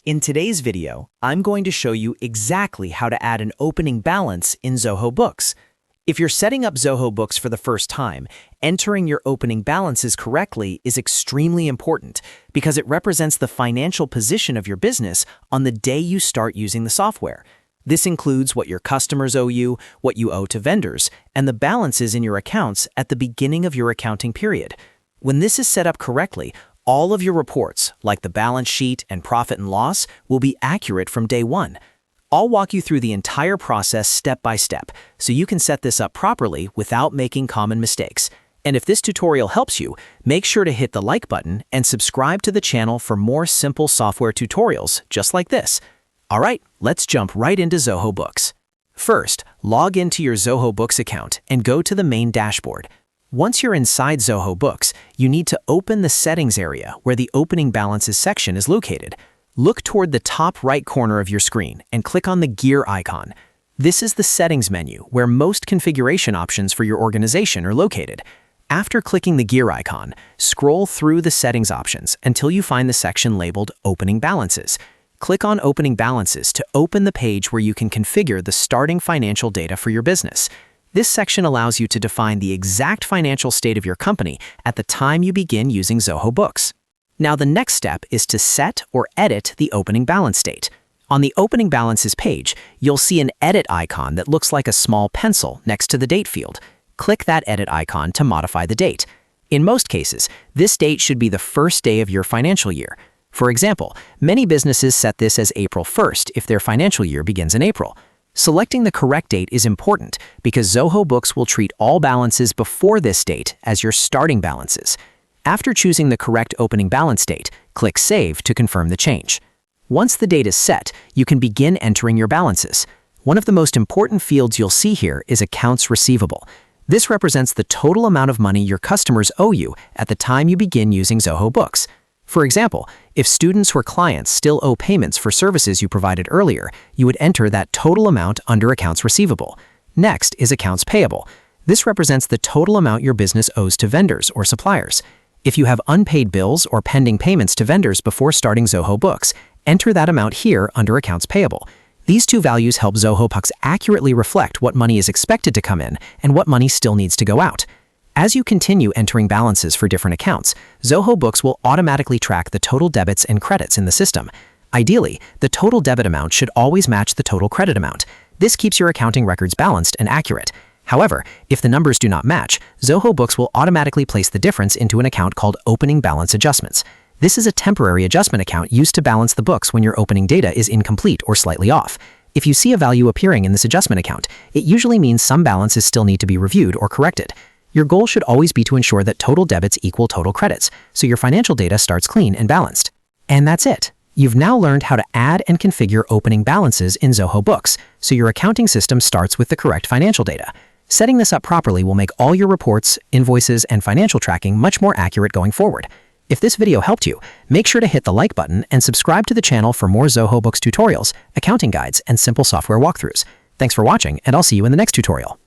In today's video, I'm going to show you exactly how to add an opening balance in Zoho Books. If you're setting up Zoho Books for the first time, entering your opening balances correctly is extremely important because it represents the financial position of your business on the day you start using the software. This includes what your customers owe you, what you owe to vendors, and the balances in your accounts at the beginning of your accounting period. When this is set up correctly, all of your reports, like the balance sheet and profit and loss, will be accurate from day one. I'll walk you through the entire process step by step, so you can set this up properly without making common mistakes. And if this tutorial helps you, make sure to hit the like button and subscribe to the channel for more simple software tutorials just like this. All right, let's jump right into Zoho Books. First, log into your Zoho Books account and go to the main dashboard. Once you're inside Zoho Books, you need to open the settings area where the opening balances section is located. Look toward the top right corner of your screen and click on the gear icon. This is the settings menu where most configuration options for your organization are located. After clicking the gear icon, scroll through the settings options until you find the section labeled Opening Balances. Click on Opening Balances to open the page where you can configure the starting financial data for your business. This section allows you to define the exact financial state of your company at the time you begin using Zoho Books. Now the next step is to set or edit the opening balance state. On the Opening Balances page, you'll see an edit icon that looks like a small pencil next to the date field. Click that edit icon to modify the date. In most cases, this date should be the first day of your financial year. For example, many businesses set this as April 1st if their financial year begins in April. Selecting the correct date is important because Zoho Books will treat all balances before this date as your starting balances. After choosing the correct opening balance date, click Save to confirm the change. Once the date is set, you can begin entering your balances. One of the most important fields you'll see here is Accounts Receivable. This represents the total amount of money your customers owe you at the time you begin using Zoho Books. For example, if students or clients still owe payments for services you provided earlier, you would enter that total amount under Accounts Receivable. Next is Accounts Payable. This represents the total amount your business owes to vendors or suppliers. If you have unpaid bills or pending payments to vendors before starting Zoho Books, enter that amount here under Accounts Payable. These two values help Zoho Books accurately reflect what money is expected to come in and what money still needs to go out. As you continue entering balances for different accounts, Zoho Books will automatically track the total debits and credits in the system. Ideally, the total debit amount should always match the total credit amount. This keeps your accounting records balanced and accurate. However, if the numbers do not match, Zoho Books will automatically place the difference into an account called Opening Balance Adjustments. This is a temporary adjustment account used to balance the books when your opening data is incomplete or slightly off. If you see a value appearing in this adjustment account, it usually means some balances still need to be reviewed or corrected. Your goal should always be to ensure that total debits equal total credits, so your financial data starts clean and balanced. And that's it. You've now learned how to add and configure opening balances in Zoho Books, so your accounting system starts with the correct financial data. Setting this up properly will make all your reports, invoices, and financial tracking much more accurate going forward. If this video helped you, make sure to hit the like button and subscribe to the channel for more Zoho Books tutorials, accounting guides, and simple software walkthroughs. Thanks for watching, and I'll see you in the next tutorial.